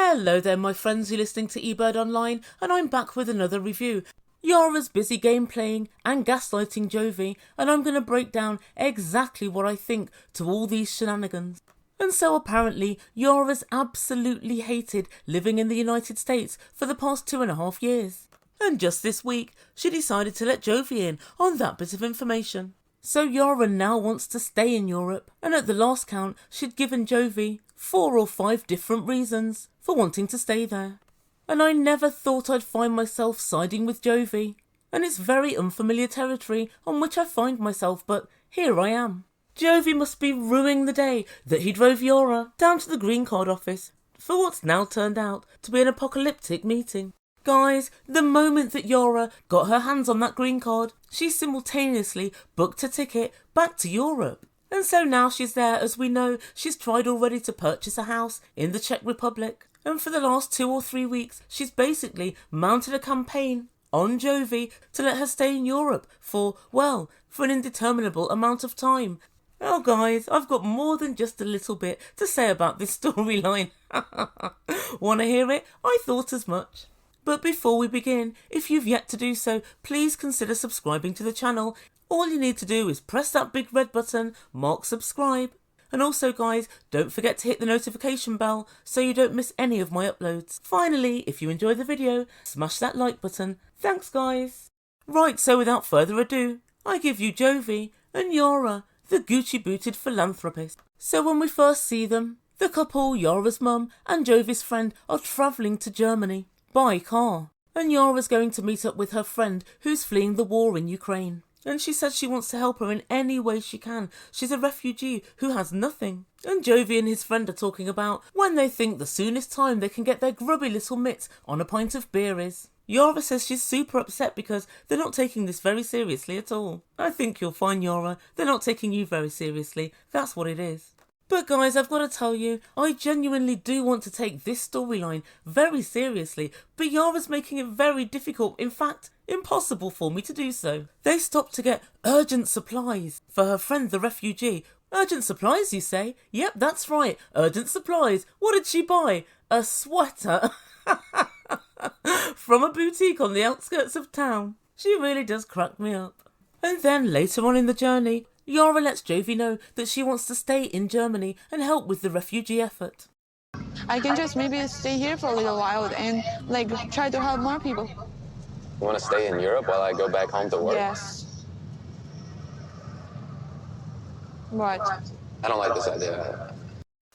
Hello there my friends, you're listening to Ebird Online and I'm back with another review. Yara's busy gameplaying and gaslighting Jovi, and I'm going to break down exactly what I think to all these shenanigans. And so apparently Yara's absolutely hated living in the United States for the past 2.5 years. And just this week she decided to let Jovi in on that bit of information. So Yara now wants to stay in Europe, and at the last count she'd given Jovi 4 or 5 different reasons for wanting to stay there. And I never thought I'd find myself siding with Jovi, and it's very unfamiliar territory on which I find myself, but here I am. Jovi must be ruining the day that he drove Yara down to the green card office for what's now turned out to be an apocalyptic meeting. Guys, the moment that Yara got her hands on that green card, she simultaneously booked a ticket back to Europe. And so now she's there. As we know, she's tried already to purchase a house in the Czech Republic. And for the last 2 or 3 weeks, she's basically mounted a campaign on Jovi to let her stay in Europe for an indeterminable amount of time. Oh guys, I've got more than just a little bit to say about this storyline. Wanna hear it? I thought as much. But before we begin, if you've yet to do so, please consider subscribing to the channel. All you need to do is press that big red button marked subscribe. And also guys, don't forget to hit the notification bell so you don't miss any of my uploads. Finally, if you enjoy the video, smash that like button. Thanks guys. Right, so without further ado, I give you Jovi and Yara, the Gucci-booted philanthropist. So when we first see them, the couple, Yara's mum and Jovi's friend, are travelling to Germany by car. And Yara's going to meet up with her friend who's fleeing the war in Ukraine. And she says she wants to help her in any way she can. She's a refugee who has nothing. And Jovi and his friend are talking about when they think the soonest time they can get their grubby little mitts on a pint of beer is. Yara says she's super upset because they're not taking this very seriously at all. I think you'll find, Yara, they're not taking you very seriously. That's what it is. But guys, I've got to tell you, I genuinely do want to take this storyline very seriously, but Yara's making it very difficult, in fact, impossible for me to do so. They stopped to get urgent supplies for her friend the refugee. Urgent supplies, you say? Yep, that's right, urgent supplies. What did she buy? A sweater from a boutique on the outskirts of town. She really does crack me up. And then later on in the journey, Yara lets Jovi know that she wants to stay in Germany and help with the refugee effort. I can just maybe stay here for a little while and try to help more people. You want to stay in Europe while I go back home to work? Yes. What? I don't like this idea.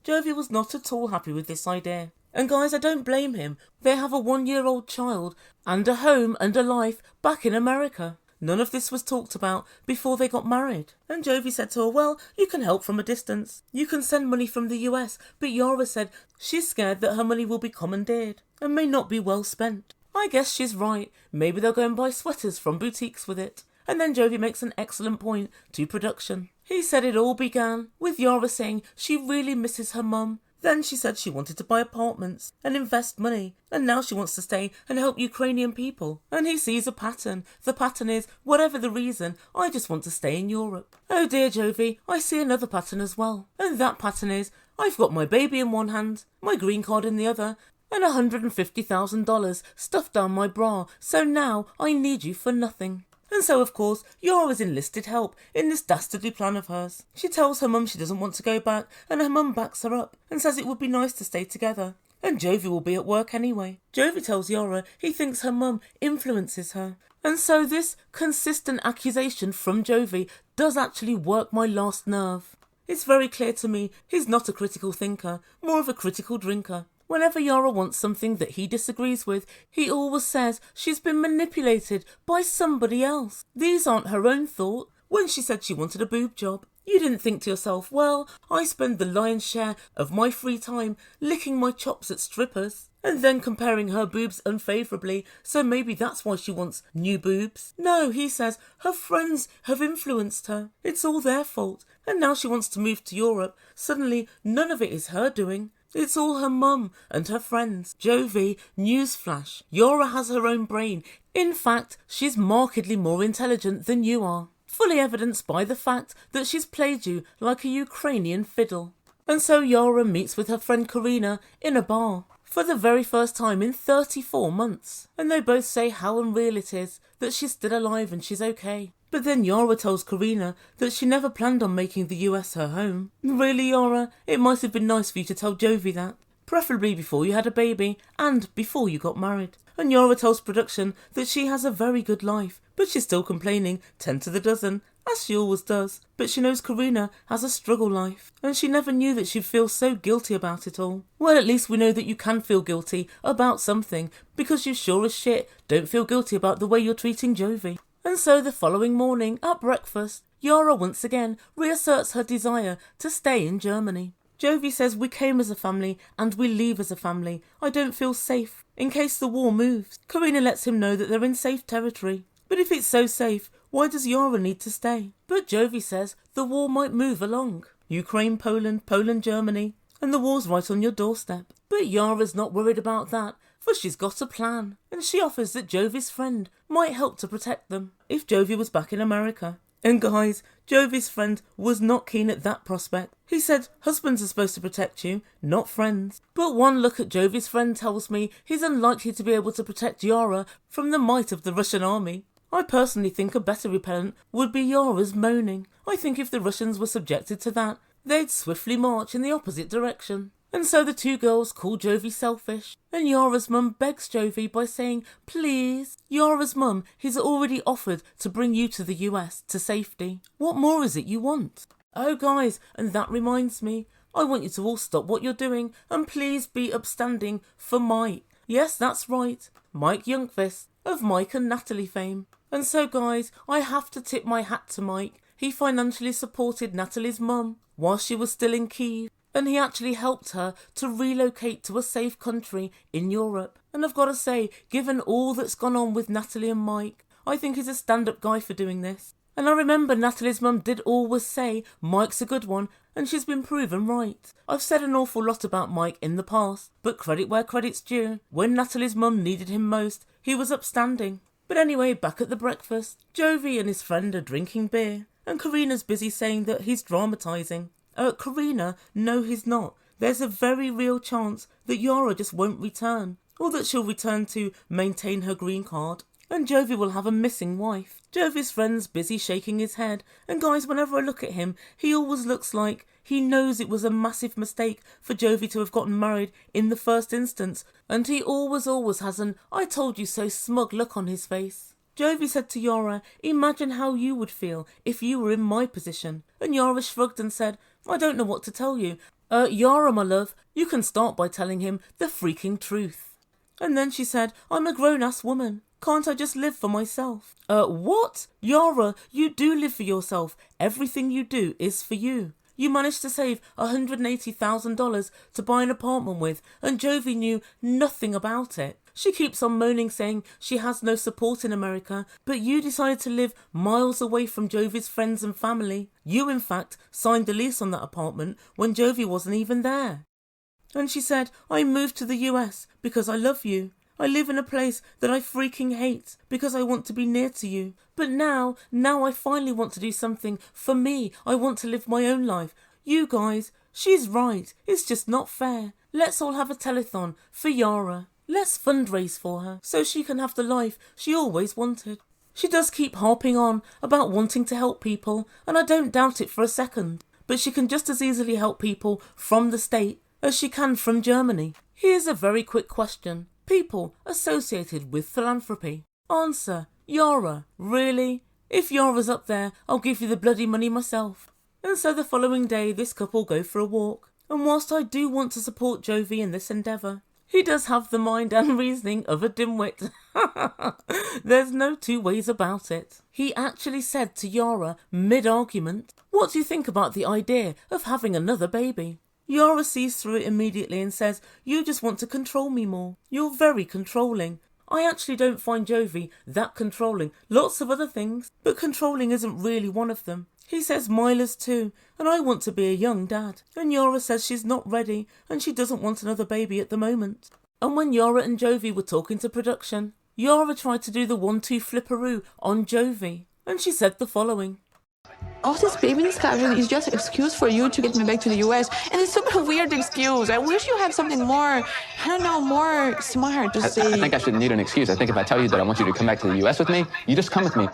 Jovi was not at all happy with this idea. And guys, I don't blame him. They have a 1-year-old child and a home and a life back in America. None of this was talked about before they got married. And Jovi said to her, well, you can help from a distance. You can send money from the US. But Yara said she's scared that her money will be commandeered and may not be well spent. I guess she's right. Maybe they'll go and buy sweaters from boutiques with it. And then Jovi makes an excellent point to production. He said it all began with Yara saying she really misses her mum. Then she said she wanted to buy apartments and invest money, and now she wants to stay and help Ukrainian people. And he sees a pattern. The pattern is, whatever the reason, I just want to stay in Europe. Oh dear Jovi, I see another pattern as well. And that pattern is, I've got my baby in one hand, my green card in the other, and $150,000 stuffed down my bra, so now I need you for nothing. And so, of course, Yara's enlisted help in this dastardly plan of hers. She tells her mum she doesn't want to go back, and her mum backs her up and says it would be nice to stay together. And Jovi will be at work anyway. Jovi tells Yara he thinks her mum influences her. And so this consistent accusation from Jovi does actually work my last nerve. It's very clear to me he's not a critical thinker, more of a critical drinker. Whenever Yara wants something that he disagrees with, he always says she's been manipulated by somebody else. These aren't her own thoughts. When she said she wanted a boob job, you didn't think to yourself, well, I spend the lion's share of my free time licking my chops at strippers, and then comparing her boobs unfavourably, so maybe that's why she wants new boobs. No, he says her friends have influenced her. It's all their fault. And now she wants to move to Europe. Suddenly, none of it is her doing. It's all her mum and her friends. Jovi, newsflash, Yara has her own brain. In fact, she's markedly more intelligent than you are. Fully evidenced by the fact that she's played you like a Ukrainian fiddle. And so Yara meets with her friend Karina in a bar. for the very first time in 34 months. And they both say how unreal it is that she's still alive and she's okay. But then Yara tells Karina that she never planned on making the US her home. Really, Yara? It might have been nice for you to tell Jovi that. Preferably before you had a baby and before you got married. And Yara tells production that she has a very good life, but she's still complaining 10 to the dozen, as she always does. But she knows Karina has a struggle life, and she never knew that she'd feel so guilty about it all. Well, at least we know that you can feel guilty about something, because you sure as shit don't feel guilty about the way you're treating Jovi. And so the following morning, at breakfast, Yara once again reasserts her desire to stay in Germany. Jovi says, we came as a family and we leave as a family. I don't feel safe in case the war moves. Karina lets him know that they're in safe territory. But if it's so safe, why does Yara need to stay? But Jovi says the war might move along. Ukraine, Poland, Poland, Germany, and the war's right on your doorstep. But Yara's not worried about that, for she's got a plan, and she offers that Jovi's friend might help to protect them if Jovi was back in America. And guys, Jovi's friend was not keen at that prospect. He said husbands are supposed to protect you, not friends. But one look at Jovi's friend tells me he's unlikely to be able to protect Yara from the might of the Russian army. I personally think a better repellent would be Yara's moaning. I think if the Russians were subjected to that, they'd swiftly march in the opposite direction. And so the two girls call Jovi selfish, and Yara's mum begs Jovi by saying, please. Yara's mum has already offered to bring you to the US to safety. What more is it you want? Oh guys, and that reminds me, I want you to all stop what you're doing and please be upstanding for Mike. Yes, that's right, Mike Youngfist of Mike and Natalie fame. And so guys, I have to tip my hat to Mike. He financially supported Natalie's mum while she was still in Kyiv. And he actually helped her to relocate to a safe country in Europe. And I've got to say, given all that's gone on with Natalie and Mike, I think he's a stand-up guy for doing this. And I remember Natalie's mum did always say Mike's a good one, and she's been proven right. I've said an awful lot about Mike in the past, but credit where credit's due. When Natalie's mum needed him most, he was upstanding. But anyway, back at the breakfast, Jovi and his friend are drinking beer, and Karina's busy saying that he's dramatising. Karina, no he's not. There's a very real chance that Yara just won't return, or that she'll return to maintain her green card, and Jovi will have a missing wife. Jovi's friend's busy shaking his head, and guys, whenever I look at him, he always looks like he knows it was a massive mistake for Jovi to have gotten married in the first instance, and he always has an I told you so smug look on his face. Jovi said to Yara, imagine how you would feel if you were in my position. And Yara shrugged and said, I don't know what to tell you. Yara, my love, you can start by telling him the freaking truth. And then she said, I'm a grown-ass woman. Can't I just live for myself? What? Yara, you do live for yourself. Everything you do is for you. You managed to save $180,000 to buy an apartment with, and Jovi knew nothing about it. She keeps on moaning saying she has no support in America, but you decided to live miles away from Jovi's friends and family. You, in fact, signed the lease on that apartment when Jovi wasn't even there. And she said, I moved to the US because I love you. I live in a place that I freaking hate because I want to be near to you. But now I finally want to do something for me. I want to live my own life. You guys, she's right. It's just not fair. Let's all have a telethon for Yara. Let's fundraise for her so she can have the life she always wanted. She does keep harping on about wanting to help people, and I don't doubt it for a second. But she can just as easily help people from the state as she can from Germany. Here's a very quick question. People associated with philanthropy. Answer, Yara. Really? If Yara's up there, I'll give you the bloody money myself. And so the following day, this couple go for a walk. And whilst I do want to support Jovi in this endeavour, he does have the mind and reasoning of a dimwit. There's no two ways about it. He actually said to Yara, mid-argument, what do you think about the idea of having another baby? Yara sees through it immediately and says, you just want to control me more. You're very controlling. I actually don't find Jovi that controlling. Lots of other things, but controlling isn't really one of them. He says Mila's too, and I want to be a young dad. And Yara says she's not ready, and she doesn't want another baby at the moment. And when Yara and Jovi were talking to production, Yara tried to do the 1-2 flipperoo on Jovi, and she said the following. all this baby discussion is just an excuse for you to get me back to the US. And it's such a weird excuse. I wish you had something more, I don't know, more smart to say. I think I shouldn't need an excuse. I think if I tell you that I want you to come back to the US with me, you just come with me.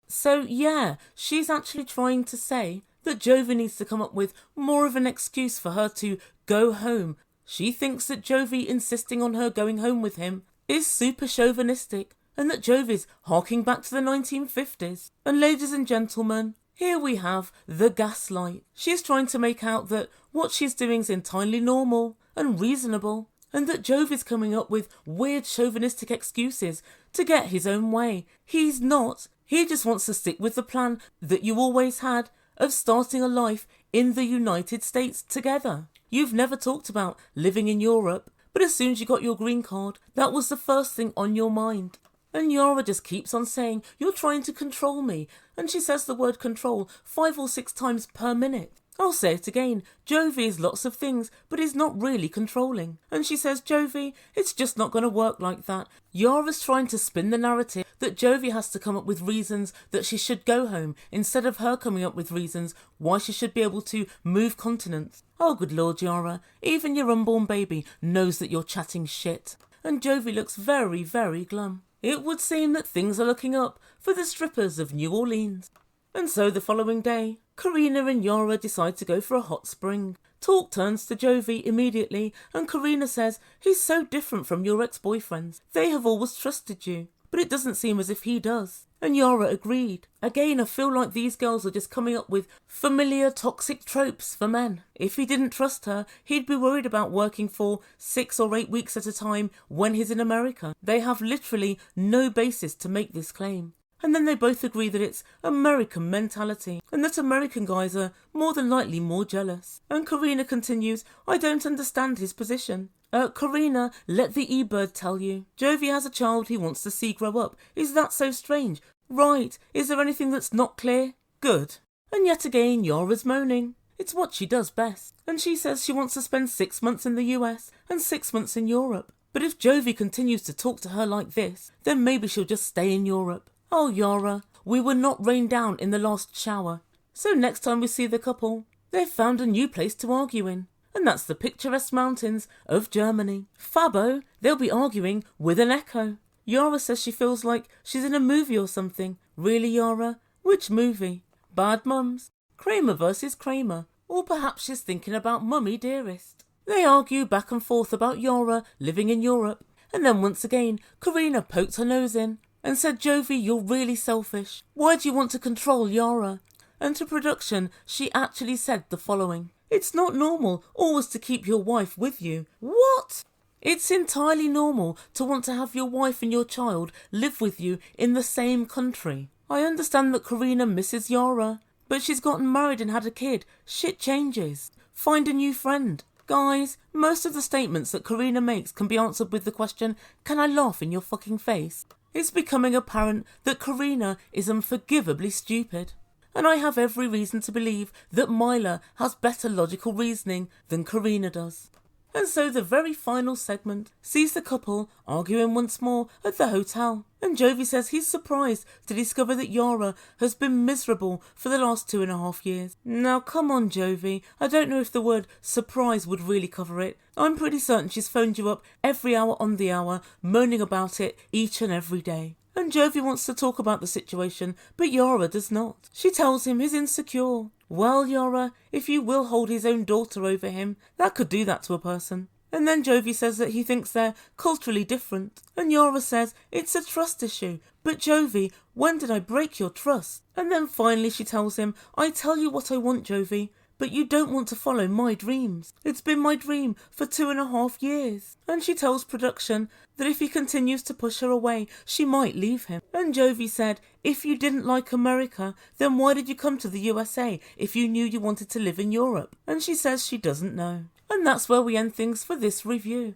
So yeah, she's actually trying to say that Jovi needs to come up with more of an excuse for her to go home. She thinks that Jovi insisting on her going home with him is super chauvinistic, and that Jovi's harking back to the 1950s. And ladies and gentlemen, here we have the gaslight. She's trying to make out that what she's doing is entirely normal and reasonable, and that Jovi's coming up with weird chauvinistic excuses to get his own way. He's not. He just wants to stick with the plan that you always had of starting a life in the United States together. You've never talked about living in Europe, but as soon as you got your green card, that was the first thing on your mind. And Yara just keeps on saying, you're trying to control me. And she says the word control 5 or 6 times per minute. I'll say it again. Jovi is lots of things, but he's not really controlling. And she says, Jovi, it's just not going to work like that. Yara's trying to spin the narrative that Jovi has to come up with reasons that she should go home, instead of her coming up with reasons why she should be able to move continents. Oh, good Lord, Yara. Even your unborn baby knows that you're chatting shit. And Jovi looks very, very glum. It would seem that things are looking up for the strippers of New Orleans. And so the following day, Karina and Yara decide to go for a hot spring. Talk turns to Jovi immediately, and Karina says, he's so different from your ex-boyfriends. They have always trusted you, but it doesn't seem as if he does. And Yara agreed. Again, I feel like these girls are just coming up with familiar toxic tropes for men. If he didn't trust her, he'd be worried about working for 6 or 8 weeks at a time when he's in America. They have literally no basis to make this claim. And then they both agree that it's American mentality, and that American guys are more than likely more jealous. And Karina continues, I don't understand his position. Karina, let the Ebird tell you. Jovi has a child he wants to see grow up. Is that so strange? Right. Is there anything that's not clear? Good. And yet again, Yara's moaning. It's what she does best. And she says she wants to spend 6 months in the US and 6 months in Europe. But if Jovi continues to talk to her like this, then maybe she'll just stay in Europe. Oh, Yara, we were not rained down in the last shower. So next time we see the couple, they've found a new place to argue in. And that's the picturesque mountains of Germany. Fabo, they'll be arguing with an echo. Yara says she feels like she's in a movie or something. Really, Yara? Which movie? Bad Mums? Kramer versus Kramer? Or perhaps she's thinking about Mummy Dearest. They argue back and forth about Yara living in Europe. And then once again, Karina poked her nose in and said, Jovi, you're really selfish. Why do you want to control Yara? And to production, she actually said the following. It's not normal always to keep your wife with you. What? It's entirely normal to want to have your wife and your child live with you in the same country. I understand that Karina misses Yara, but she's gotten married and had a kid. Shit changes. Find a new friend. Guys, most of the statements that Karina makes can be answered with the question, can I laugh in your fucking face? It's becoming apparent that Karina is unforgivably stupid. And I have every reason to believe that Myla has better logical reasoning than Karina does. And so the very final segment sees the couple arguing once more at the hotel. And Jovi says he's surprised to discover that Yara has been miserable for the last 2.5 years. Now come on, Jovi, I don't know if the word surprise would really cover it. I'm pretty certain she's phoned you up every hour on the hour, moaning about it each and every day. And Jovi wants to talk about the situation, but Yara does not. She tells him he's insecure. Well, Yara, if you will hold his own daughter over him, that could do that to a person. And then Jovi says that he thinks they're culturally different. And Yara says it's a trust issue. But Jovi, when did I break your trust? And then finally she tells him, I tell you what I want, Jovi, but you don't want to follow my dreams. It's been my dream for 2.5 years. And she tells production that if he continues to push her away, she might leave him. And Jovi said, if you didn't like America, then why did you come to the USA if you knew you wanted to live in Europe? And she says she doesn't know. And that's where we end things for this review.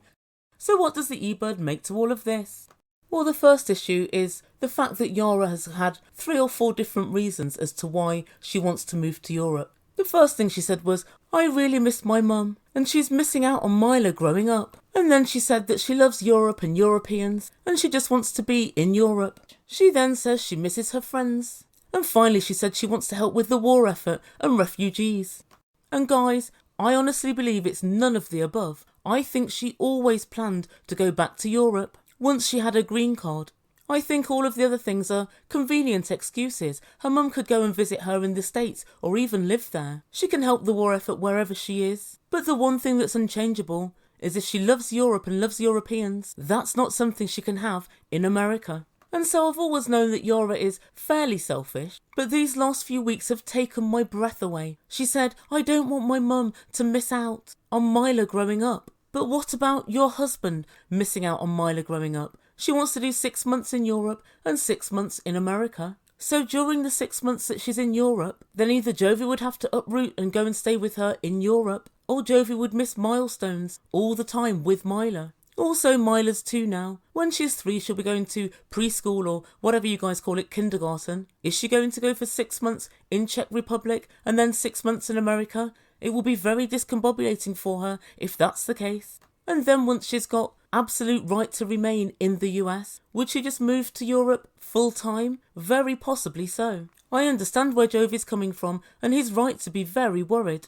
So what does the Ebird make to all of this? Well, the first issue is the fact that Yara has had 3 or 4 different reasons as to why she wants to move to Europe. The first thing she said was, I really miss my mum, and she's missing out on Milo growing up. And then she said that she loves Europe and Europeans, and she just wants to be in Europe. She then says she misses her friends, And finally she said she wants to help with the war effort and refugees. And guys, I honestly believe it's none of the above. I think she always planned to go back to Europe once she had a green card. I think all of the other things are convenient excuses. Her mum could go and visit her in the States or even live there. She can help the war effort wherever she is. But the one thing that's unchangeable is if she loves Europe and loves Europeans, that's not something she can have in America. And so I've always known that Yara is fairly selfish, but these last few weeks have taken my breath away. She said, I don't want my mum to miss out on Mila growing up. But what about your husband missing out on Mila growing up? She wants to do 6 months in Europe and 6 months in America. So during the 6 months that she's in Europe, then either Jovi would have to uproot and go and stay with her in Europe, or Jovi would miss milestones all the time with Mila. Also, Mila's 2 now. When she's 3, she'll be going to preschool or whatever you guys call it, kindergarten. Is she going to go for 6 months in Czech Republic and then 6 months in America? It will be very discombobulating for her if that's the case. And then once she's got absolute right to remain in the US, would she just move to Europe full time? Very possibly so. I understand where Jovi's coming from, and he's right to be very worried.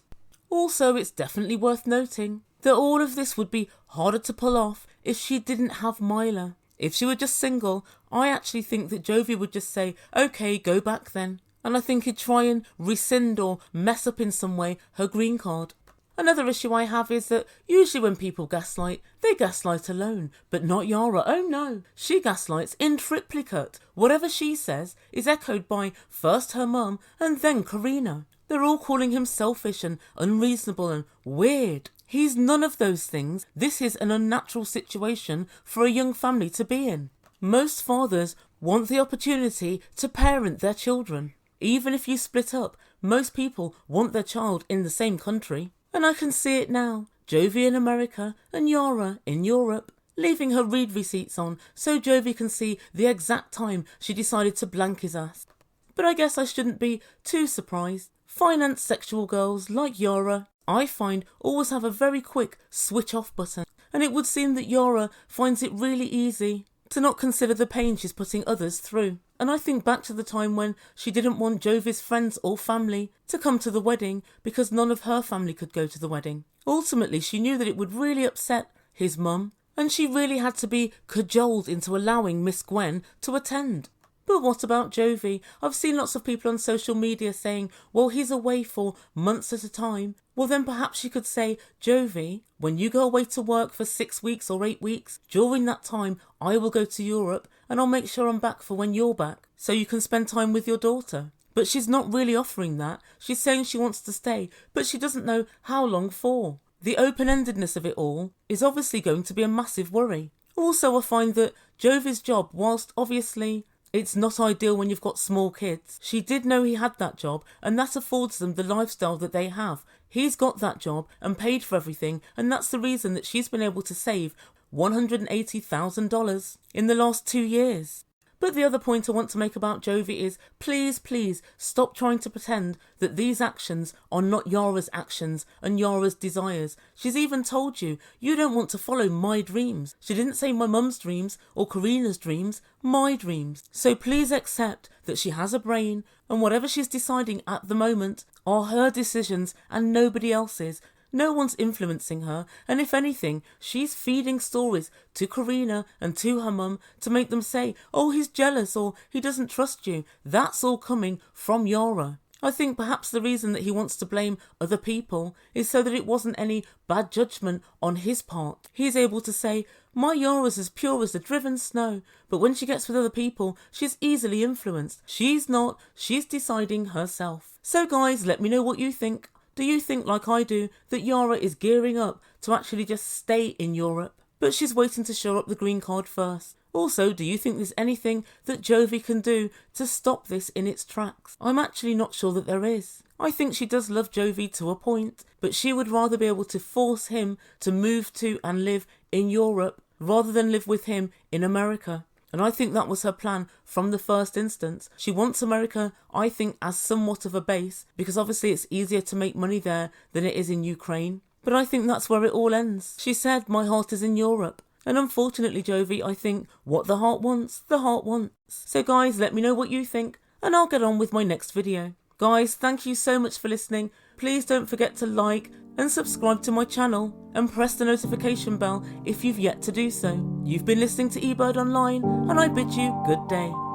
Also, it's definitely worth noting that all of this would be harder to pull off if she didn't have Mila. If she were just single, I actually think that Jovi would just say, okay, go back then. And I think he'd try and rescind or mess up in some way her green card. Another issue I have is that usually when people gaslight, they gaslight alone, but not Yara. Oh no, she gaslights in triplicate. Whatever she says is echoed by first her mum and then Karina. They're all calling him selfish and unreasonable and weird. He's none of those things. This is an unnatural situation for a young family to be in. Most fathers want the opportunity to parent their children. Even if you split up, most people want their child in the same country. And I can see it now. Jovi in America and Yara in Europe, leaving her read receipts on so Jovi can see the exact time she decided to blank his ass. But I guess I shouldn't be too surprised. Finance sexual girls like Yara, I find, always have a very quick switch off button. And it would seem that Yara finds it really easy to not consider the pain she's putting others through. And I think back to the time when she didn't want Jovi's friends or family to come to the wedding because none of her family could go to the wedding. Ultimately, she knew that it would really upset his mum, and she really had to be cajoled into allowing Miss Gwen to attend. But what about Jovi? I've seen lots of people on social media saying, well, he's away for months at a time. Well, then perhaps you could say, Jovi, when you go away to work for 6 weeks or 8 weeks, during that time, I will go to Europe and I'll make sure I'm back for when you're back, so you can spend time with your daughter. But she's not really offering that. She's saying she wants to stay, but she doesn't know how long for. The open-endedness of it all is obviously going to be a massive worry. Also, I find that Jovi's job, whilst obviously it's not ideal when you've got small kids, she did know he had that job, and that affords them the lifestyle that they have. He's got that job and paid for everything, and that's the reason that she's been able to save $180,000 in the last 2 years. But the other point I want to make about Jovi is, please stop trying to pretend that these actions are not Yara's actions and Yara's desires. She's even told you, you don't want to follow my dreams. She didn't say my mum's dreams or Karina's dreams, my dreams. So please accept that she has a brain, and whatever she's deciding at the moment are her decisions and nobody else's. No one's influencing her, and if anything, she's feeding stories to Karina and to her mum to make them say, oh, he's jealous or he doesn't trust you. That's all coming from Yara. I think perhaps the reason that he wants to blame other people is so that it wasn't any bad judgment on his part. He's able to say, my Yara's as pure as the driven snow, but when she gets with other people, she's easily influenced. She's not, she's deciding herself. So guys, let me know what you think. Do you think, like I do, that Yara is gearing up to actually just stay in Europe, but she's waiting to show up the green card first? Also, do you think there's anything that Jovi can do to stop this in its tracks? I'm actually not sure that there is. I think she does love Jovi to a point, but she would rather be able to force him to move to and live in Europe rather than live with him in America. And I think that was her plan from the first instance. She wants America, I think, as somewhat of a base, because obviously it's easier to make money there than it is in Ukraine. But I think that's where it all ends. She said, my heart is in Europe. And unfortunately, Jovi, I think what the heart wants, the heart wants. So guys, let me know what you think. and I'll get on with my next video. Guys, thank you so much for listening. Please don't forget to like and subscribe to my channel and press the notification bell if you've yet to do so. You've been listening to Ebird Online, and I bid you good day.